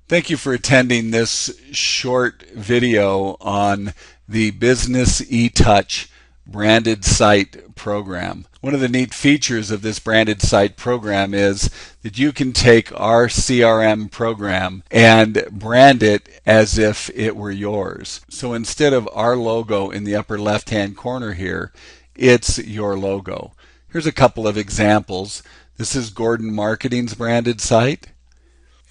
Thank you for attending this short video on the BusinessETouch branded site program. One of the neat features of this branded site program is that you can take our CRM program and brand it as if it were yours. So instead of our logo in the upper left-hand corner here, it's your logo. Here's a couple of examples. This is Gordon Marketing's branded site.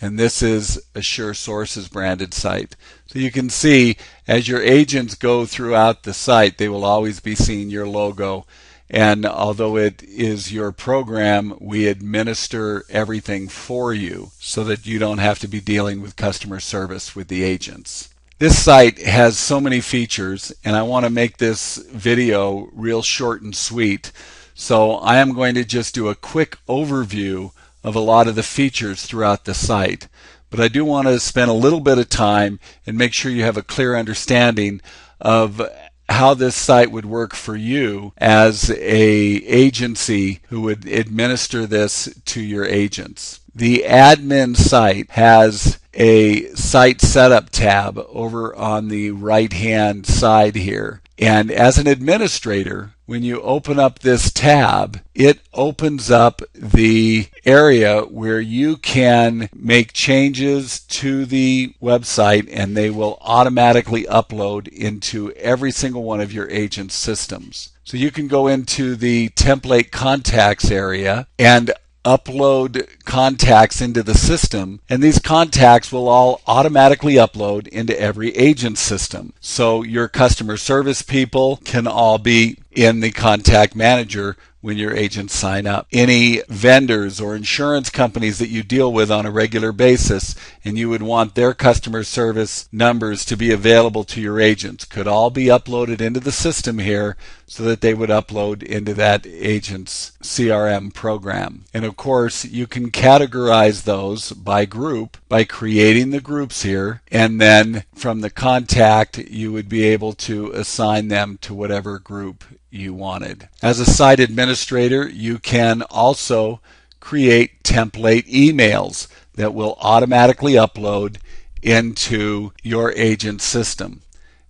And this is Assure Source's branded site. So you can see as your agents go throughout the site, they will always be seeing your logo. And although it is your program, we administer everything for you so that you don't have to be dealing with customer service with the agents. This site has so many features, and I want to make this video real short and sweet. So I am going to just do a quick overview of a lot of the features throughout the site. But I do want to spend a little bit of time and make sure you have a clear understanding of how this site would work for you as a agency who would administer this to your agents. The admin site has a site setup tab over on the right hand side here. And as an administrator, when you open up this tab, it opens up the area where you can make changes to the website and they will automatically upload into every single one of your agent's systems. So you can go into the template contacts area and upload contacts into the system, and these contacts will all automatically upload into every agent's system. So your customer service people can all be in the contact manager when your agents sign up. Any vendors or insurance companies that you deal with on a regular basis and you would want their customer service numbers to be available to your agents could all be uploaded into the system here so that they would upload into that agent's CRM program. And of course, you can categorize those by group by creating the groups here, and then from the contact you would be able to assign them to whatever group you wanted. As a site administrator, you can also create template emails that will automatically upload into your agent system.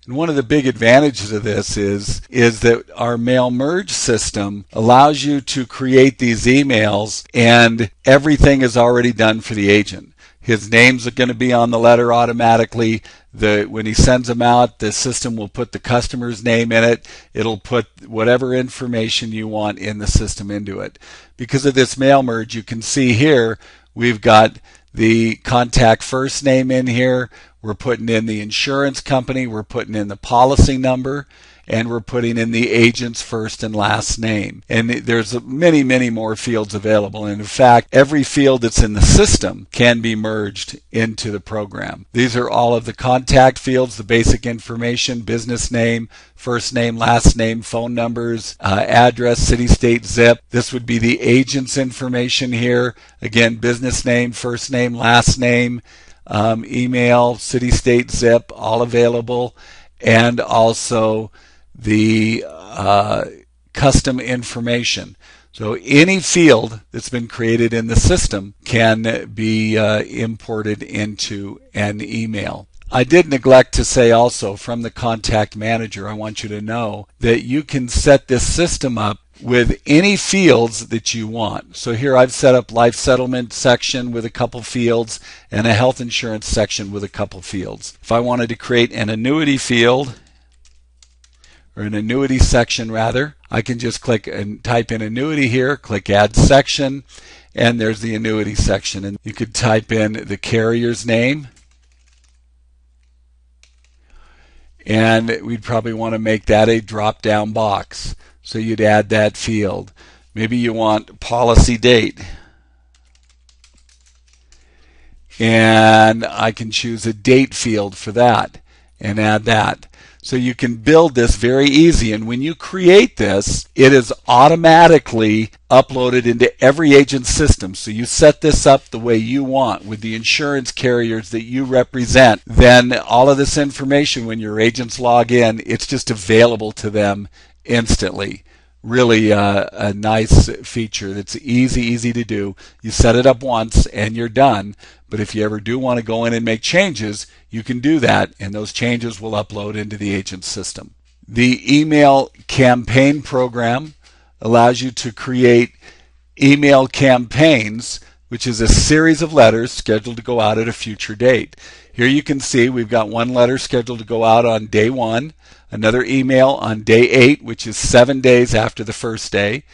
And one of the big advantages of this is that our mail merge system allows you to create these emails and everything is already done for the agent. His names are going to be on the letter automatically. When he sends them out, the system will put the customer's name in it. It'll put whatever information you want in the system into it. Because of this mail merge, you can see here we've got the contact first name in here. We're putting in the insurance company. We're putting in the policy number. And we're putting in the agent's first and last name. And there's many, many more fields available. And in fact, every field that's in the system can be merged into the program. These are all of the contact fields, the basic information, business name, first name, last name, phone numbers, address, city, state, zip. This would be the agent's information here. Again, business name, first name, last name, email, city, state, zip, all available. And also the custom information. So any field that's been created in the system can be imported into an email. I did neglect to say also from the contact manager, I want you to know that you can set this system up with any fields that you want. So here I've set up life settlement section with a couple fields and a health insurance section with a couple fields. If I wanted to create an annuity field, or an annuity section rather, I can just click and type in annuity here, click add section, and there's the annuity section. And you could type in the carrier's name, and we'd probably want to make that a drop down box. So you'd add that field. Maybe you want policy date, and I can choose a date field for that and add that. So you can build this very easy, and when you create this, it is automatically uploaded into every agent's system. So you set this up the way you want with the insurance carriers that you represent. Then all of this information, when your agents log in, it's just available to them instantly. really a nice feature that's easy to do. You set it up once and you're done. But if you ever do want to go in and make changes, you can do that, and those changes will upload into the agent system. The email campaign program allows you to create email campaigns, which is a series of letters scheduled to go out at a future date. Here you can see we've got one letter scheduled to go out on day 1, another email on day 8, which is 7 days after the first day,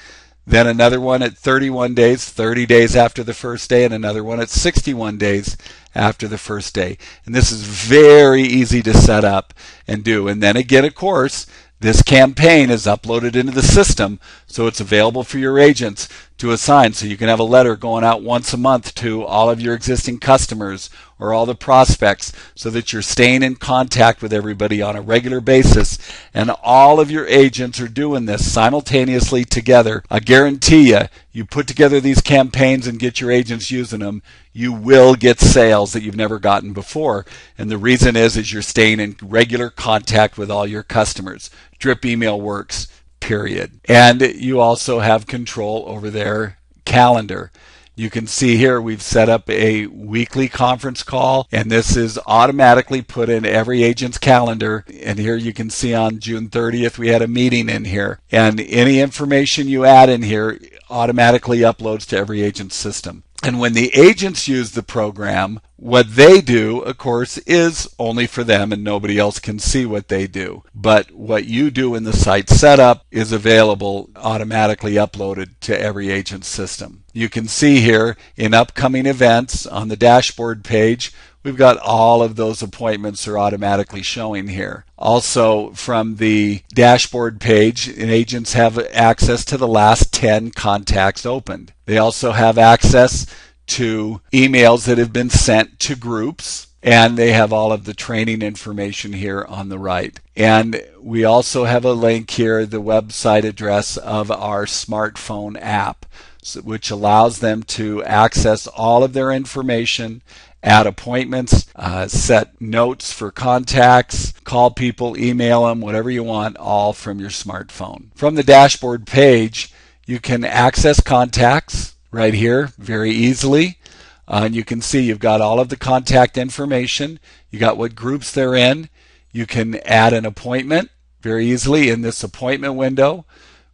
then another one at 31 days, 30 days after the first day, and another one at 61 days after the first day. And this is very easy to set up and do. And then again, of course, this campaign is uploaded into the system, so it's available for your agents to assign. So you can have a letter going out once a month to all of your existing customers or all the prospects, so that you're staying in contact with everybody on a regular basis, and all of your agents are doing this simultaneously together. I guarantee you put together these campaigns and get your agents using them, you will get sales that you've never gotten before. And the reason is you're staying in regular contact with all your customers. Drip email works, period. And you also have control over their calendar. You can see here we've set up a weekly conference call, and this is automatically put in every agent's calendar. And here you can see on June 30th we had a meeting in here, and any information you add in here automatically uploads to every agent's system. And when the agents use the program, what they do, of course, is only for them, and nobody else can see what they do. But what you do in the site setup is available, automatically uploaded to every agent's system. You can see here in upcoming events on the dashboard page, we've got all of those appointments are automatically showing here. Also, from the dashboard page, agents have access to the last 10 contacts opened. They also have access to emails that have been sent to groups, and they have all of the training information here on the right. And we also have a link here, the website address of our smartphone app, which allows them to access all of their information, add appointments, set notes for contacts, call people, email them, whatever you want, all from your smartphone. From the dashboard page, you can access contacts right here very easily. And you can see you've got all of the contact information. You got what groups they're in. You can add an appointment very easily in this appointment window.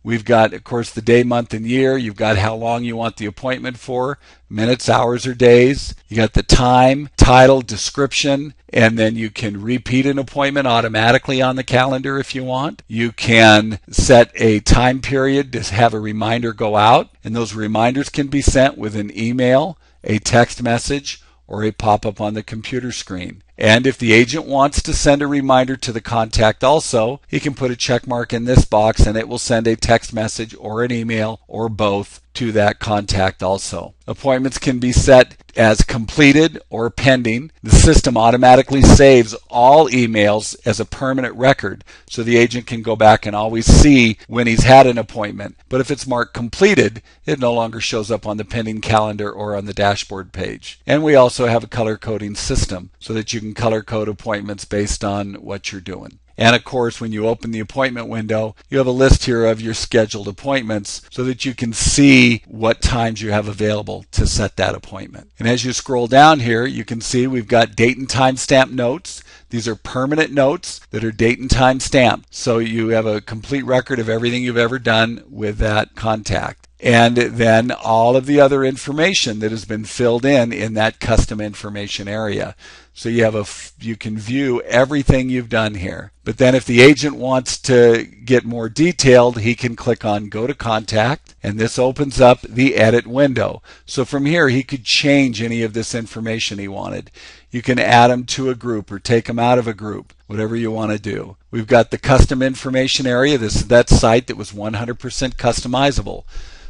We've got, of course, the day, month, and year. You've got how long you want the appointment for, minutes, hours, or days. You got the time, title, description, and then you can repeat an appointment automatically on the calendar if you want. You can set a time period to have a reminder go out, and those reminders can be sent with an email, a text message, or a pop-up on the computer screen. And if the agent wants to send a reminder to the contact also, he can put a check mark in this box and it will send a text message or an email or both to that contact also. Appointments can be set as completed or pending. The system automatically saves all emails as a permanent record, so the agent can go back and always see when he's had an appointment. But if it's marked completed, it no longer shows up on the pending calendar or on the dashboard page. And we also have a color coding system so that you can color code appointments based on what you're doing. And of course, when you open the appointment window, you have a list here of your scheduled appointments so that you can see what times you have available to set that appointment. And as you scroll down here, you can see we've got date and time stamp notes. These are permanent notes that are date and time stamped. So you have a complete record of everything you've ever done with that contact. And then all of the other information that has been filled in that custom information area. So you can view everything you've done here. But then if the agent wants to get more detailed, he can click on Go to Contact, and this opens up the Edit window. So from here, he could change any of this information he wanted. You can add them to a group or take them out of a group, whatever you want to do. We've got the custom information area. This is that site that was 100% customizable.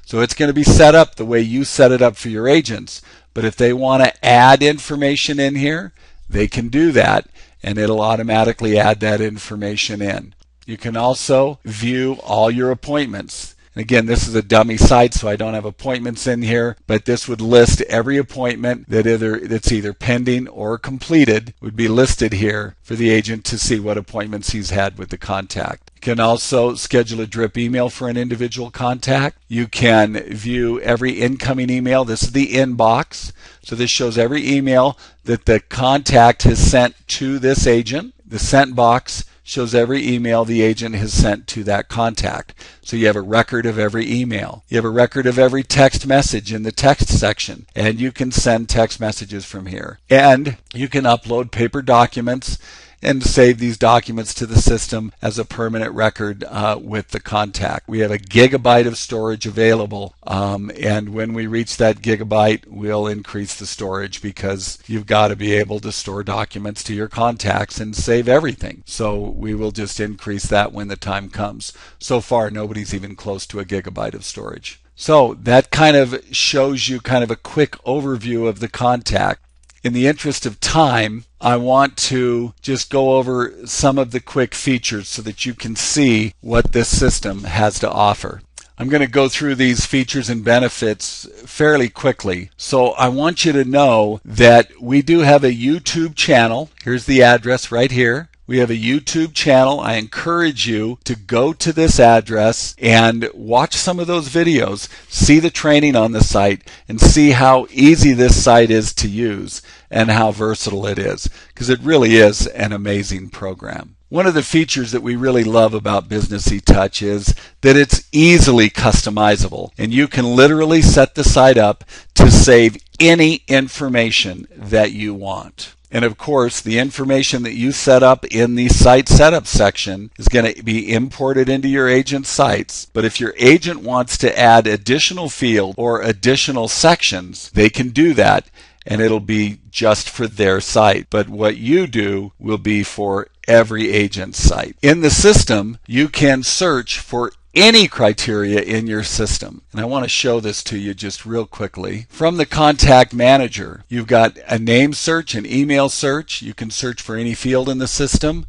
So it's going to be set up the way you set it up for your agents. But if they want to add information in here, they can do that, and it'll automatically add that information in. You can also view all your appointments. And again, this is a dummy site, so I don't have appointments in here, but this would list every appointment that's either pending or completed would be listed here for the agent to see what appointments he's had with the contact. You can also schedule a drip email for an individual contact. You can view every incoming email. This is the inbox. So this shows every email that the contact has sent to this agent. The sent box shows every email the agent has sent to that contact. So you have a record of every email. You have a record of every text message in the text section, and you can send text messages from here. And you can upload paper documents and save these documents to the system as a permanent record with the contact. We have a gigabyte of storage available, and when we reach that gigabyte, we'll increase the storage because you've got to be able to store documents to your contacts and save everything. So we will just increase that when the time comes. So far, nobody's even close to a gigabyte of storage. So that kind of shows you kind of a quick overview of the contact. In the interest of time, I want to just go over some of the quick features so that you can see what this system has to offer. I'm going to go through these features and benefits fairly quickly. So I want you to know that we do have a YouTube channel. Here's the address right here. We have a YouTube channel. I encourage you to go to this address and watch some of those videos, see the training on the site, and see how easy this site is to use and how versatile it is, because it really is an amazing program. One of the features that we really love about BusinessETouch is that it's easily customizable, and you can literally set the site up to save any information that you want. And of course, the information that you set up in the site setup section is going to be imported into your agent's sites. But if your agent wants to add additional fields or additional sections, they can do that, and it'll be just for their site. But what you do will be for every agent's site. In the system, you can search for any criteria in your system. And I want to show this to you just real quickly. From the Contact Manager, you've got a name search, an email search. You can search for any field in the system,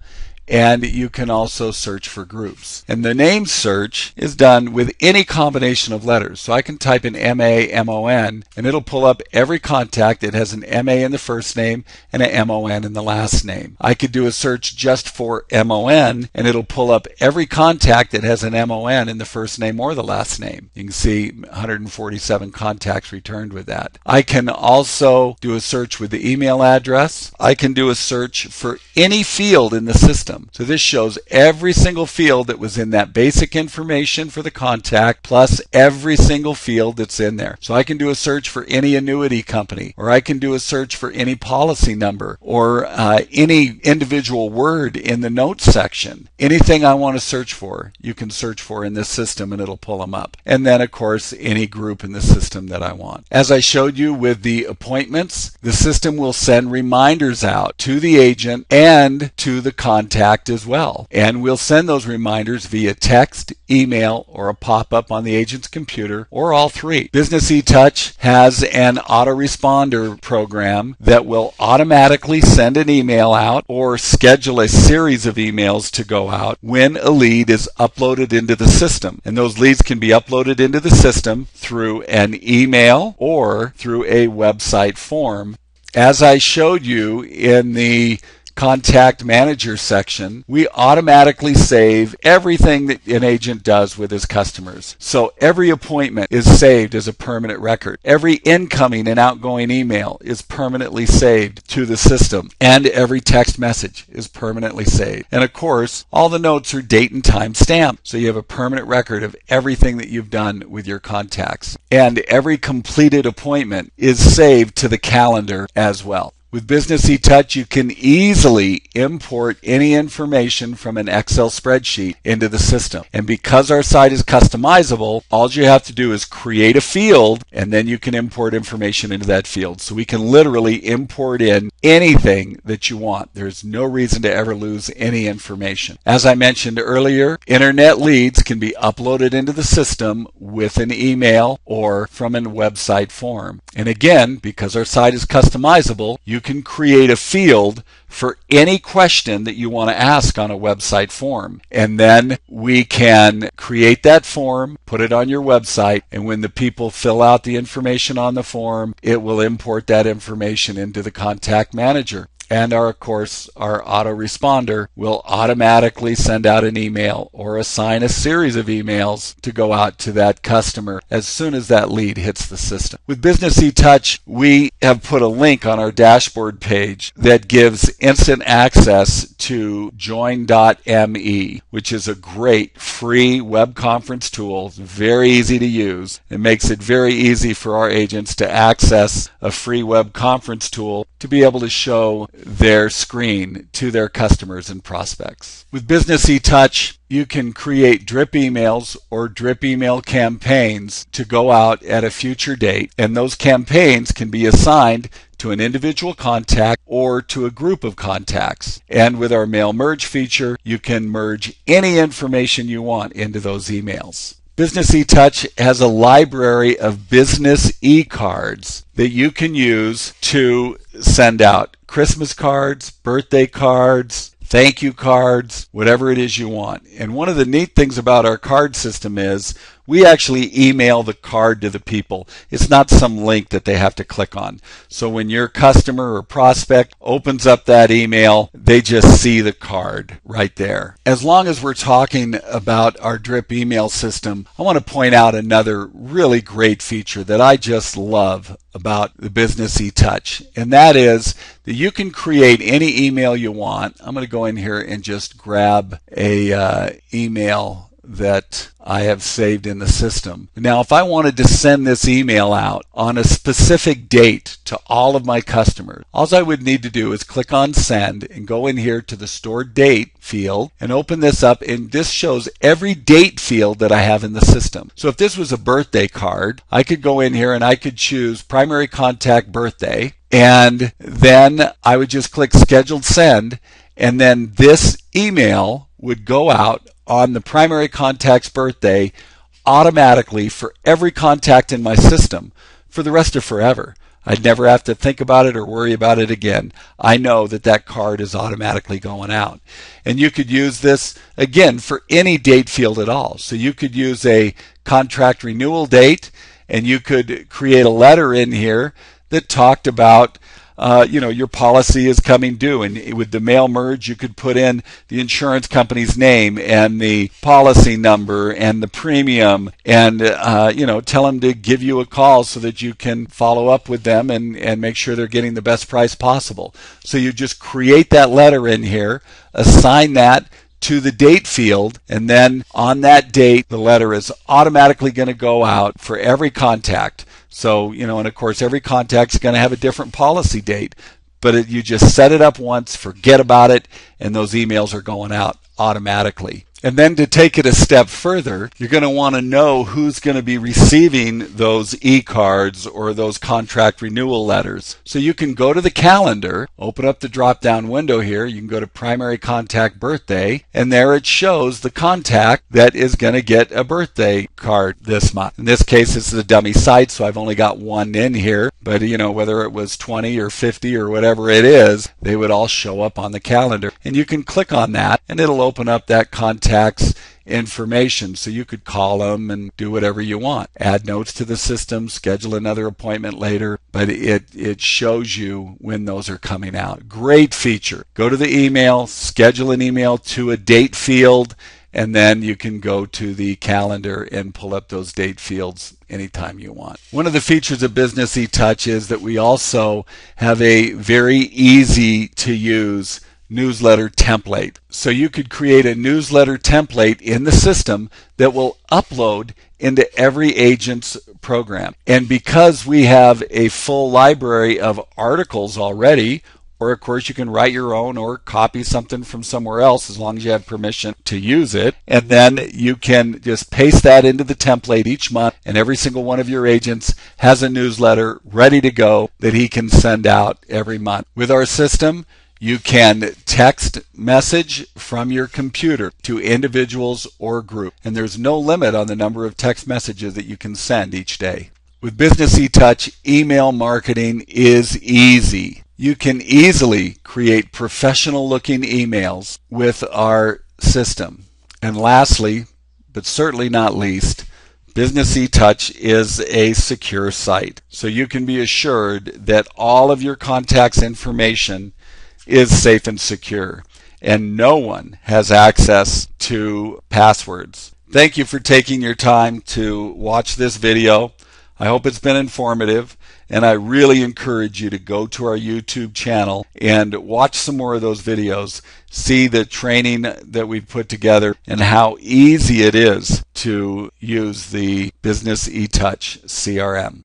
and you can also search for groups. And the name search is done with any combination of letters. So I can type in M-A-M-O-N, and it'll pull up every contact that has an M-A in the first name and an M-O-N in the last name. I could do a search just for M-O-N, and it'll pull up every contact that has an M-O-N in the first name or the last name. You can see 147 contacts returned with that. I can also do a search with the email address. I can do a search for any field in the system. So this shows every single field that was in that basic information for the contact, plus every single field that's in there. So I can do a search for any annuity company, or I can do a search for any policy number, or any individual word in the notes section. Anything I want to search for, you can search for in this system and it'll pull them up. And then of course, any group in the system that I want. As I showed you with the appointments, the system will send reminders out to the agent and to the contact as well. And we'll send those reminders via text, email, or a pop-up on the agent's computer, or all three. BusinessETouch has an autoresponder program that will automatically send an email out or schedule a series of emails to go out when a lead is uploaded into the system. And those leads can be uploaded into the system through an email or through a website form. As I showed you in the Contact Manager section, we automatically save everything that an agent does with his customers. So every appointment is saved as a permanent record. Every incoming and outgoing email is permanently saved to the system, and every text message is permanently saved. And of course, all the notes are date and time stamped, so you have a permanent record of everything that you've done with your contacts. And every completed appointment is saved to the calendar as well. With BusinessETouch, you can easily import any information from an Excel spreadsheet into the system. And because our site is customizable, all you have to do is create a field, and then you can import information into that field. So we can literally import in anything that you want. There's no reason to ever lose any information. As I mentioned earlier, internet leads can be uploaded into the system with an email or from a website form. And again, because our site is customizable, you you can create a field for any question that you want to ask on a website form. And then we can create that form, put it on your website, and when the people fill out the information on the form, it will import that information into the Contact Manager. And of course, our autoresponder will automatically send out an email or assign a series of emails to go out to that customer as soon as that lead hits the system. With BusinessETouch, we have put a link on our dashboard page that gives instant access to join.me, which is a great free web conference tool. It's very easy to use. It makes it very easy for our agents to access a free web conference tool to be able to show their screen to their customers and prospects. With BusinessETouch, you can create drip emails or drip email campaigns to go out at a future date, and those campaigns can be assigned to an individual contact or to a group of contacts. And with our mail merge feature, you can merge any information you want into those emails. BusinessETouch has a library of business e-cards that you can use to send out Christmas cards, birthday cards, thank you cards, whatever it is you want. And one of the neat things about our card system is we actually email the card to the people. It's not some link that they have to click on. So when your customer or prospect opens up that email, they just see the card right there. As long as we're talking about our drip email system, I want to point out another really great feature that I just love about the BusinessETouch, and that is that you can create any email you want. I'm going to go in here and just grab a email that I have saved in the system. Now, if I wanted to send this email out on a specific date to all of my customers, all I would need to do is click on send and go in here to the stored date field and open this up, and this shows every date field that I have in the system. So if this was a birthday card, I could go in here and I could choose primary contact birthday, and then I would just click scheduled send, and then this email would go out on the primary contact's birthday automatically for every contact in my system for the rest of forever. I'd never have to think about it or worry about it again. I know that that card is automatically going out. And you could use this, again, for any date field at all. So you could use a contract renewal date, and you could create a letter in here that talked about your policy is coming due, and with the mail merge you could put in the insurance company's name and the policy number and the premium, and tell them to give you a call so that you can follow up with them and make sure they're getting the best price possible. So you just create that letter in here, assign that to the date field, and then on that date the letter is automatically going to go out for every contact. So, and of course every contact is going to have a different policy date, but you just set it up once, forget about it, and those emails are going out automatically. And then to take it a step further, you're going to want to know who's going to be receiving those e-cards or those contract renewal letters. So you can go to the calendar, open up the drop-down window here, you can go to primary contact birthday, and there it shows the contact that is going to get a birthday card this month. In this case, it's the dummy site, so I've only got one in here, but whether it was 20 or 50 or whatever it is, they would all show up on the calendar. And you can click on that, and it'll open up that contact's information, so you could call them and do whatever you want. Add notes to the system, schedule another appointment later, but it shows you when those are coming out. Great feature. Go to the email, schedule an email to a date field, and then you can go to the calendar and pull up those date fields anytime you want. One of the features of BusinessETouch is that we also have a very easy to use newsletter template. So you could create a newsletter template in the system that will upload into every agent's program. And because we have a full library of articles already, or of course you can write your own or copy something from somewhere else as long as you have permission to use it, and then you can just paste that into the template each month, and every single one of your agents has a newsletter ready to go that he can send out every month. With our system, you can text message from your computer to individuals or groups, and there's no limit on the number of text messages that you can send each day. With BusinessETouch, email marketing is easy. You can easily create professional looking emails with our system. And lastly, but certainly not least, BusinessETouch is a secure site. So you can be assured that all of your contacts' information is safe and secure, and no one has access to passwords. Thank you for taking your time to watch this video. I hope it's been informative, and I really encourage you to go to our YouTube channel and watch some more of those videos, see the training that we've put together and how easy it is to use the BusinessETouch CRM.